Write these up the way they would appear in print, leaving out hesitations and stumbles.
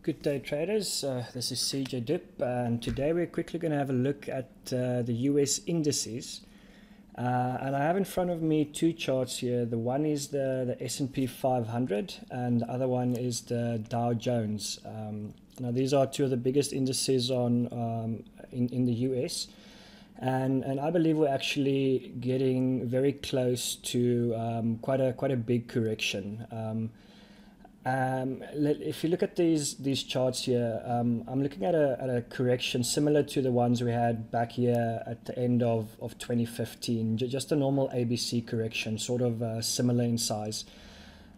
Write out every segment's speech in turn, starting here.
Good day traders, this is CJ Dip, and today we're quickly going to have a look at the US indices. And I have in front of me two charts here. The one is the S&P 500 and the other one is the Dow Jones. Now these are two of the biggest indices on in the US, and I believe we're actually getting very close to quite a big correction. If you look at these charts here, I'm looking at a correction similar to the ones we had back here at the end of 2015, just a normal ABC correction, sort of similar in size.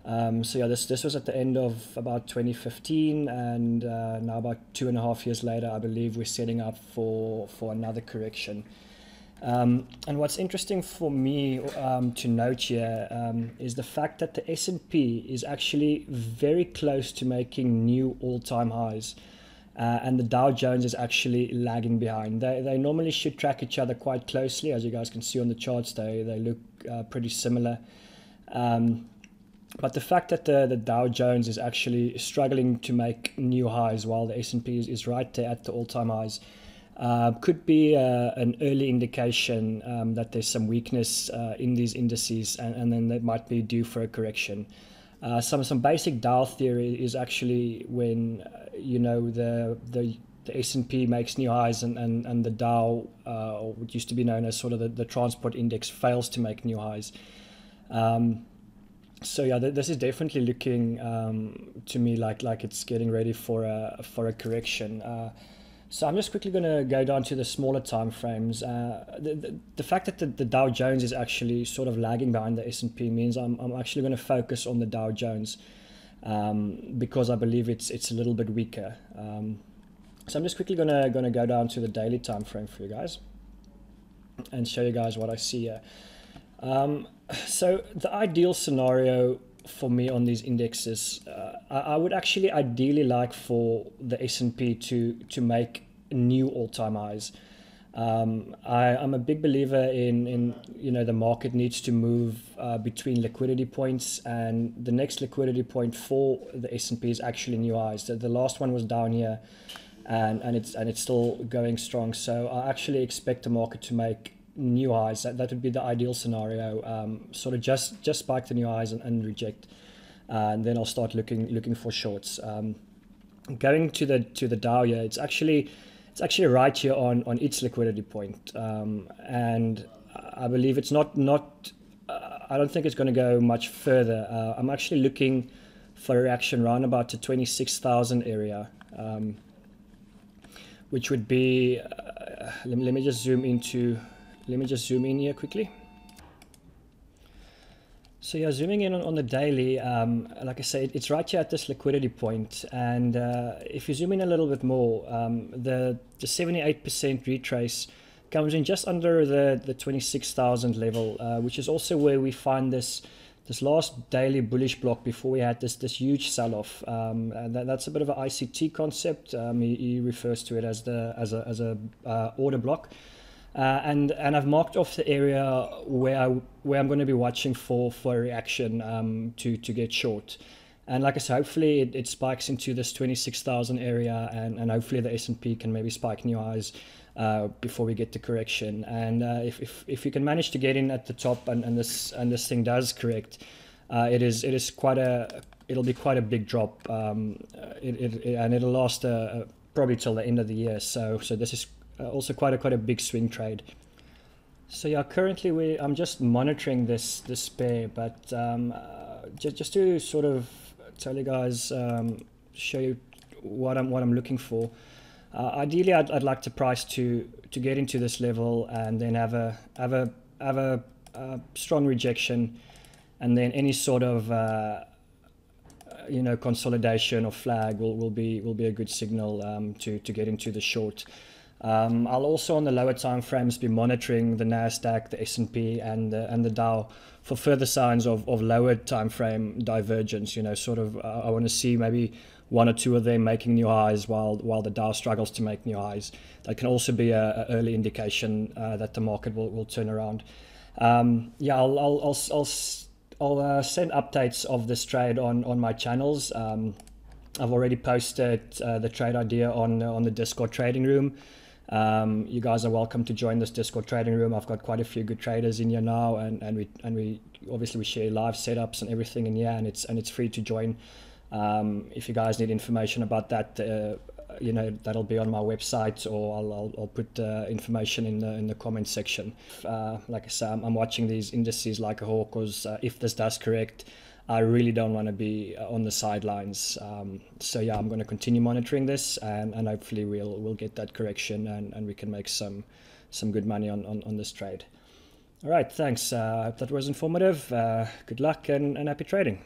So yeah, this was at the end of about 2015, and now about 2.5 years later, I believe we're setting up for another correction. And what's interesting for me to note here is the fact that the S&P is actually very close to making new all-time highs, and the Dow Jones is actually lagging behind. They normally should track each other quite closely, as you guys can see on the charts. They look pretty similar. But the fact that the Dow Jones is actually struggling to make new highs while the S&P is right there at the all-time highs could be an early indication that there's some weakness in these indices, and then they might be due for a correction. Some basic Dow theory is actually when the S&P makes new highs and the Dow, or what used to be known as sort of the transport index, fails to make new highs. So yeah, this is definitely looking to me like it's getting ready for a correction. So I'm just quickly going to go down to the smaller time frames. The fact that the Dow Jones is actually sort of lagging behind the S&P means I'm actually going to focus on the Dow Jones because I believe it's a little bit weaker. So I'm just quickly going to go down to the daily time frame for you guys and show you guys what I see here. So the ideal scenario for me on these indexes, I would actually ideally like for the S&P to make new all-time highs. I'm a big believer in the market needs to move between liquidity points, and the next liquidity point for the S&P is actually new highs. The last one was down here, and it's still going strong. So I actually expect the market to make new highs. That would be the ideal scenario. Sort of just spike the new highs and reject, and then I'll start looking for shorts. Going to the Dow here, it's actually right here on its liquidity point, and I believe it's not. I don't think it's going to go much further. I'm actually looking for a reaction around about the 26,000 area, which would be. Let me just zoom into. Let me just zoom in here quickly. So yeah, zooming in on the daily, like I said, it's right here at this liquidity point. And if you zoom in a little bit more, the 78% retrace comes in just under the 26,000 level, which is also where we find this last daily bullish block before we had this huge sell-off. That's a bit of an ICT concept. He refers to it as a order block. And I've marked off the area where I'm going to be watching for a reaction to get short. And like I said, hopefully it spikes into this 26,000 area, and hopefully the S&P can maybe spike new highs before we get the correction. And if you can manage to get in at the top and this thing does correct, it'll be quite a big drop, and it'll last probably till the end of the year. So this is also quite a big swing trade. So yeah, currently I'm just monitoring this pair, but just to sort of tell you guys, show you what I'm looking for. Ideally, I'd like to price to get into this level and then have a strong rejection, and then any sort of consolidation or flag will be a good signal to get into the short. I'll also on the lower time frames be monitoring the Nasdaq, the S&P, and the Dow for further signs of lower time frame divergence. Sort of I want to see maybe one or two of them making new highs while the Dow struggles to make new highs. That can also be a early indication that the market will turn around. Yeah, I'll send updates of this trade on my channels. I've already posted the trade idea on the Discord trading room. You guys are welcome to join this Discord trading room. I've got quite a few good traders in here now, and we obviously we share live setups and everything in here, and it's free to join. If you guys need information about that, you know, that'll be on my website, or I'll put information in the comment section. Like I said, I'm watching these indices like a hawk, because if this does correct, I really don't want to be on the sidelines. So yeah, I'm going to continue monitoring this, and hopefully we'll get that correction, and we can make some good money on this trade. All right, thanks. I hope that was informative. Good luck and happy trading.